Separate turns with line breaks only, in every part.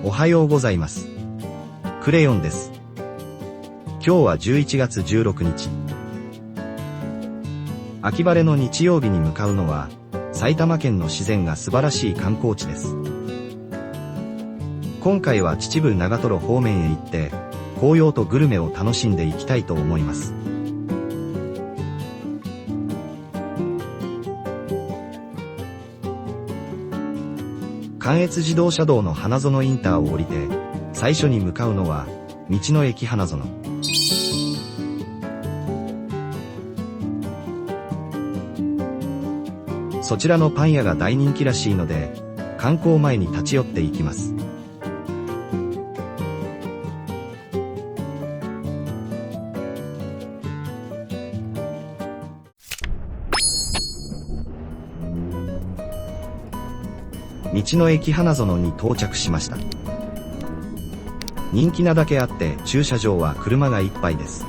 おはようございます。クレヨンです。今日は11月16日。秋晴れの日曜日に向かうのは、埼玉県の自然が素晴らしい観光地です。今回は秩父長瀞方面へ行って、紅葉とグルメを楽しんでいきたいと思います。関越自動車道の花園インターを降りて、最初に向かうのは、道の駅花園。そちらのパン屋が大人気らしいので、観光前に立ち寄っていきます。道の駅花園に到着しました。人気なだけあって駐車場は車がいっぱいです。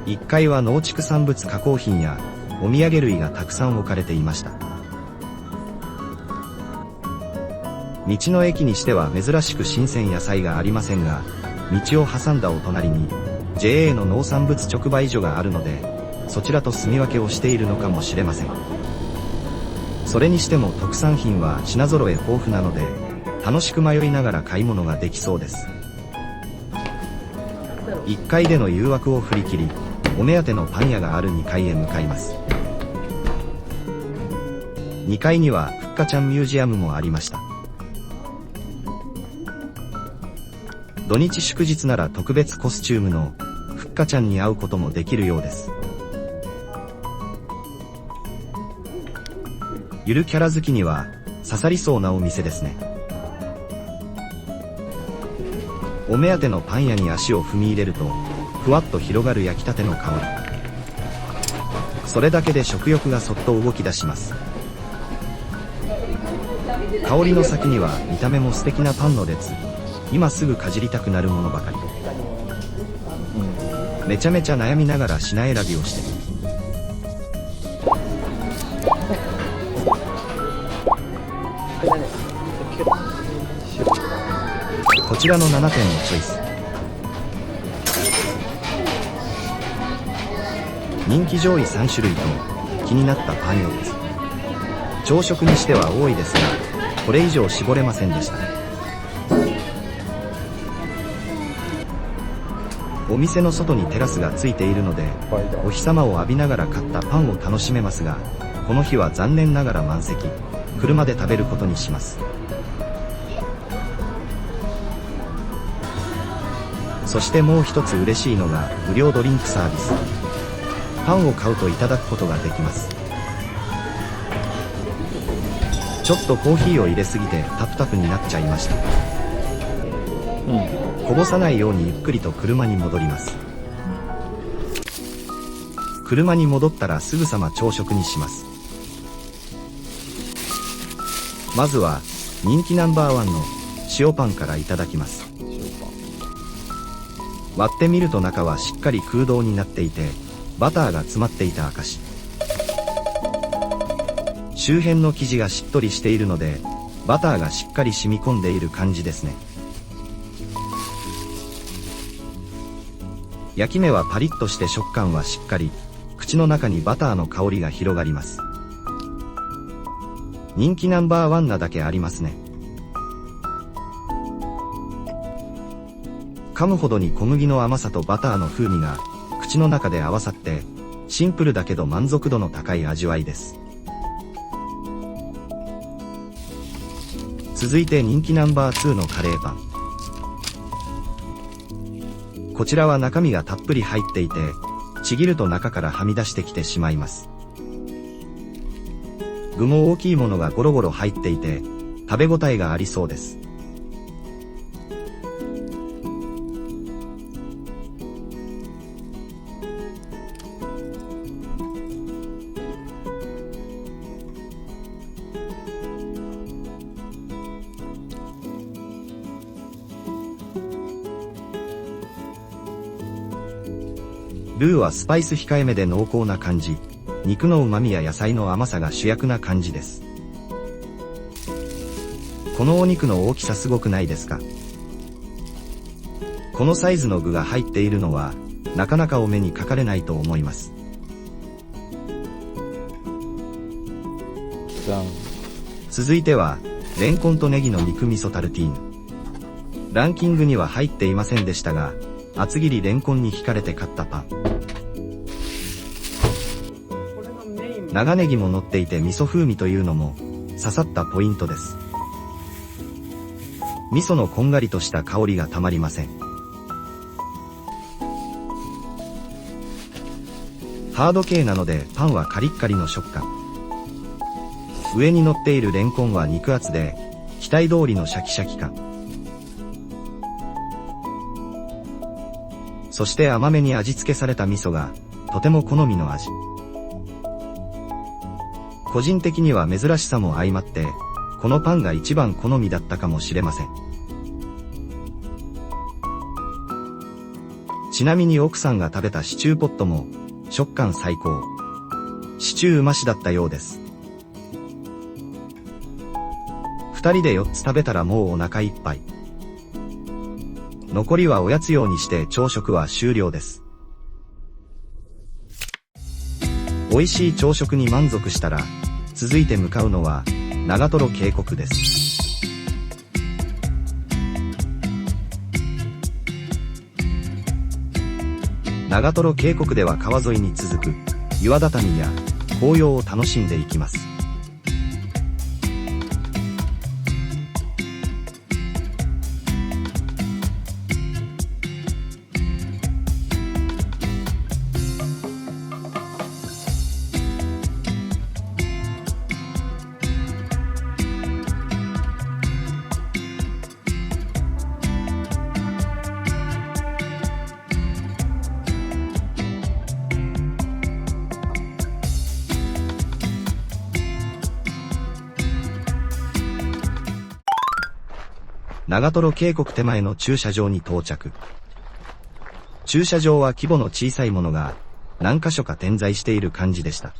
1階は農畜産物加工品やお土産類がたくさん置かれていました。道の駅にしては珍しく新鮮野菜がありませんが、道を挟んだお隣に JA の農産物直売所があるので、そちらと住み分けをしているのかもしれません。それにしても特産品は品揃え豊富なので、楽しく迷いながら買い物ができそうです。1階での誘惑を振り切り、お目当てのパン屋がある2階へ向かいます。2階にはふっかちゃんミュージアムもありました。土日祝日なら特別コスチュームのふっかちゃんに会うこともできるようです。ゆるキャラ好きには刺さりそうなお店ですね。お目当てのパン屋に足を踏み入れると、ふわっと広がる焼きたての香り。それだけで食欲がそっと動き出します。香りの先には見た目も素敵なパンの列。今すぐかじりたくなるものばかり。めちゃめちゃ悩みながら品選びをしてる。こちらの7点のチョイス。人気上位3種類と気になったパン4つ。朝食にしては多いですが、これ以上絞れませんでした。お店の外にテラスがついているので、お日様を浴びながら買ったパンを楽しめますが、この日は残念ながら満席。車で食べることにします。そしてもう一つ嬉しいのが無料ドリンクサービス。パンを買うといただくことができます。ちょっとコーヒーを入れすぎてタプタプになっちゃいました。こぼさないようにゆっくりと車に戻ります。車に戻ったらすぐさま朝食にします。まずは人気ナンバー1の塩パンからいただきます。割ってみると中はしっかり空洞になっていて、バターが詰まっていた証。周辺の生地がしっとりしているので、バターがしっかり染み込んでいる感じですね。焼き目はパリッとして食感はしっかり、口の中にバターの香りが広がります。人気ナンバー1なだけありますね。噛むほどに小麦の甘さとバターの風味が口の中で合わさって、シンプルだけど満足度の高い味わいです。続いて人気ナンバー2のカレーパン。こちらは中身がたっぷり入っていて、ちぎると中からはみ出してきてしまいます。具も大きいものがゴロゴロ入っていて、食べ応えがありそうです。ルーはスパイス控えめで濃厚な感じ。肉の旨味や野菜の甘さが主役な感じです。このお肉の大きさすごくないですか？このサイズの具が入っているのは、なかなかお目にかかれないと思います。続いては、レンコンとネギの肉味噌タルティーヌ。ランキングには入っていませんでしたが、厚切りレンコンに惹かれて買ったパン。長ネギも乗っていて味噌風味というのも刺さったポイントです。味噌のこんがりとした香りがたまりません。ハード系なのでパンはカリッカリの食感。上に乗っているレンコンは肉厚で期待通りのシャキシャキ感。そして甘めに味付けされた味噌がとても好みの味。個人的には珍しさも相まって、このパンが一番好みだったかもしれません。ちなみに奥さんが食べたシチューポットも食感最高。シチューうましだったようです。2人で4つ食べたらもうお腹いっぱい。残りはおやつ用にして朝食は終了です。美味しい朝食に満足したら、続いて向かうのは長瀞渓谷です。長瀞渓谷では川沿いに続く岩畳や紅葉を楽しんでいきます。長瀞渓谷手前の駐車場に到着。駐車場は規模の小さいものが何箇所か点在している感じでした。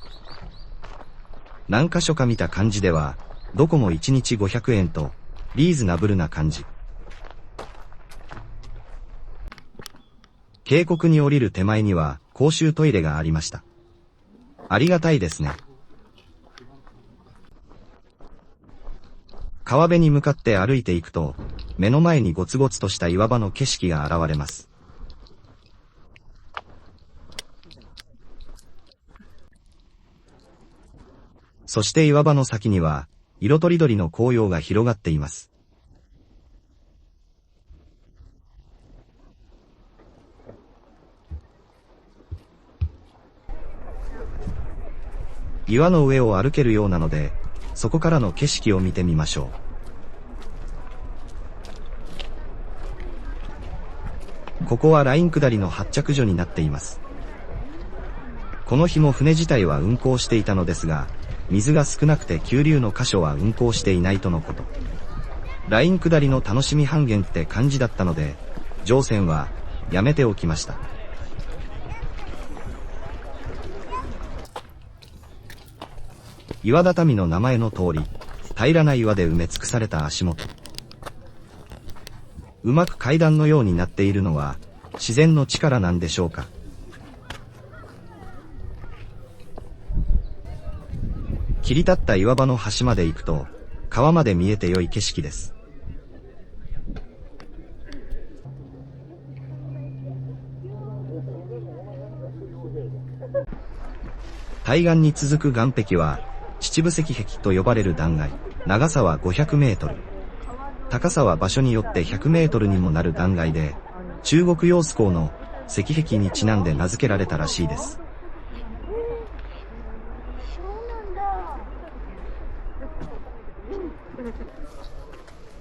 何箇所か見た感じでは、どこも1日500円とリーズナブルな感じ。渓谷に降りる手前には公衆トイレがありました。ありがたいですね。川辺に向かって歩いていくと、目の前にゴツゴツとした岩場の景色が現れます。そして岩場の先には、色とりどりの紅葉が広がっています。岩の上を歩けるようなので、そこからの景色を見てみましょう。ここはライン下りの発着所になっています。この日も船自体は運航していたのですが、水が少なくて急流の箇所は運航していないとのこと。ライン下りの楽しみ半減って感じだったので、乗船はやめておきました。岩畳の名前の通り、平らな岩で埋め尽くされた足元。うまく階段のようになっているのは、自然の力なんでしょうか。切り立った岩場の端まで行くと、川まで見えて良い景色です。対岸に続く岩壁は、秩父石壁と呼ばれる断崖。長さは500メートル。高さは場所によって100メートルにもなる断崖で、中国揚子江の石壁にちなんで名付けられたらしいです。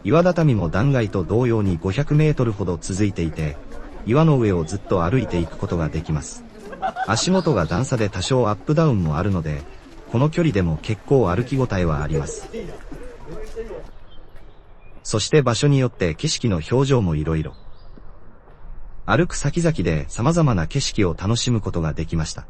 岩畳も断崖と同様に500メートルほど続いていて、岩の上をずっと歩いていくことができます。足元が段差で多少アップダウンもあるので、この距離でも結構歩き応えはあります。そして場所によって景色の表情もいろいろ。歩く先々で様々な景色を楽しむことができました。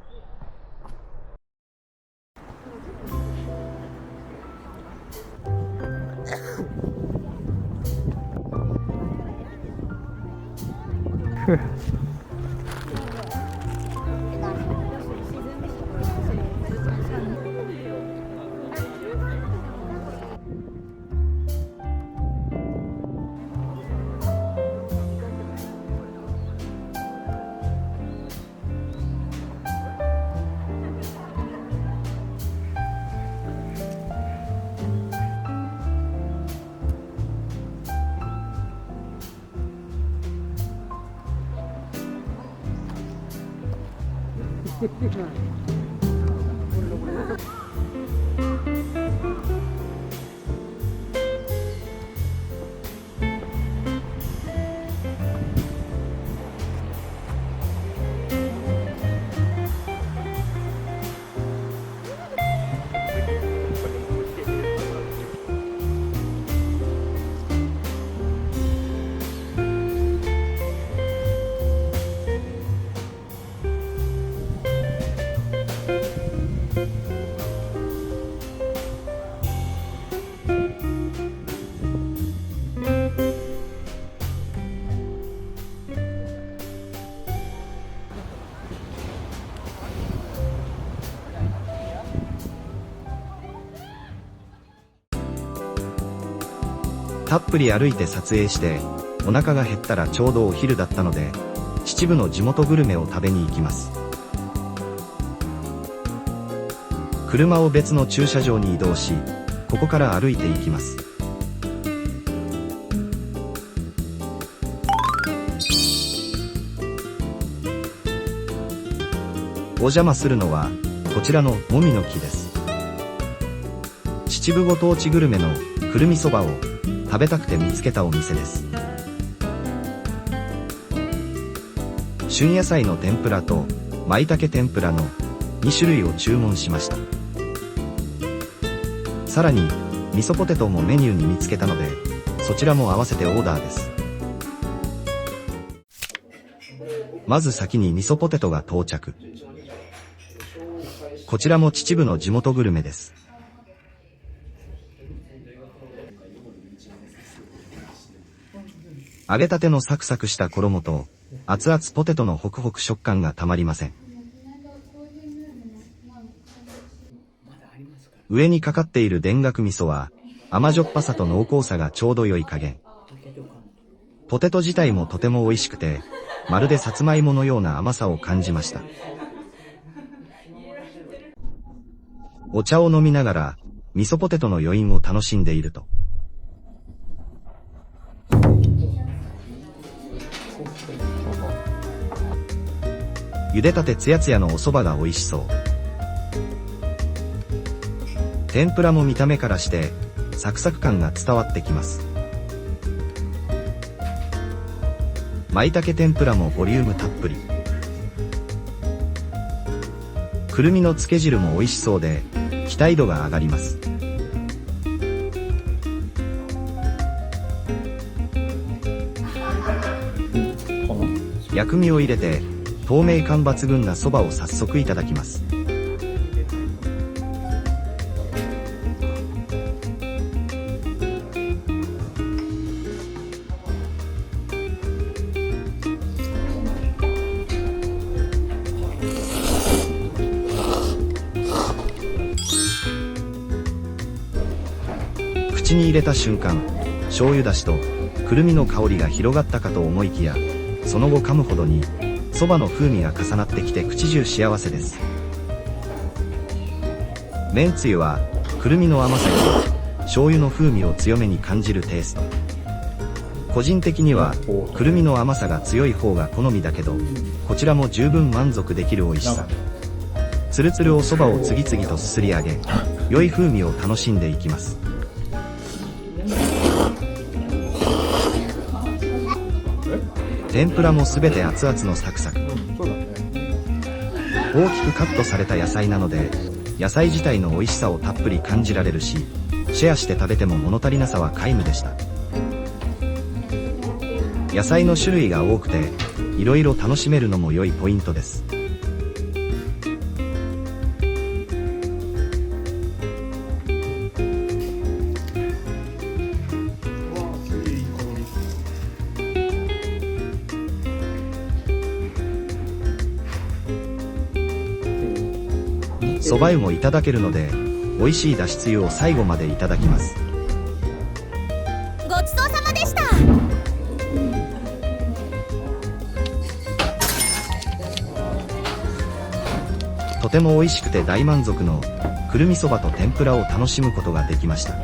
たっぷり歩いて撮影して、お腹が減ったらちょうどお昼だったので、秩父の地元グルメを食べに行きます。車を別の駐車場に移動し、ここから歩いていきます。お邪魔するのは、こちらのもみの木です。秩父ご当地グルメのくるみそばを食べたくて見つけたお店です。旬野菜の天ぷらと舞茸天ぷらの2種類を注文しました。さらに味噌ポテトもメニューに見つけたので、そちらも合わせてオーダーです。まず先に味噌ポテトが到着。こちらも秩父の地元グルメです。揚げたてのサクサクした衣と熱々ポテトのホクホク食感がたまりません。上にかかっている田楽味噌は甘じょっぱさと濃厚さがちょうど良い加減。ポテト自体もとても美味しくて、まるでさつまいものような甘さを感じました。お茶を飲みながら味噌ポテトの余韻を楽しんでいると、茹でたてつやつやのお蕎麦が美味しそう。天ぷらも見た目からしてサクサク感が伝わってきます。舞茸天ぷらもボリュームたっぷり。くるみのつけ汁も美味しそうで期待度が上がります。薬味を入れて透明感抜群なそばを早速いただきます。口に入れた瞬間、醤油だしとくるみの香りが広がったかと思いきや、その後噛むほどにそばの風味が重なってきて口中幸せです。めんつゆはくるみの甘さより醤油の風味を強めに感じるテイスト。個人的にはくるみの甘さが強い方が好みだけど、こちらも十分満足できる美味しさ。つるつるおそばを次々とすすり上げ、良い風味を楽しんでいきます。天ぷらもすべて熱々のサクサク。大きくカットされた野菜なので、野菜自体の美味しさをたっぷり感じられるし、シェアして食べても物足りなさは皆無でした。野菜の種類が多くて、いろいろ楽しめるのも良いポイントです。蕎麦湯もいただけるので、美味しいだしつゆを最後までいただきます。
ごちそうさまでした。
とても美味しくて大満足のくるみそばと天ぷらを楽しむことができました。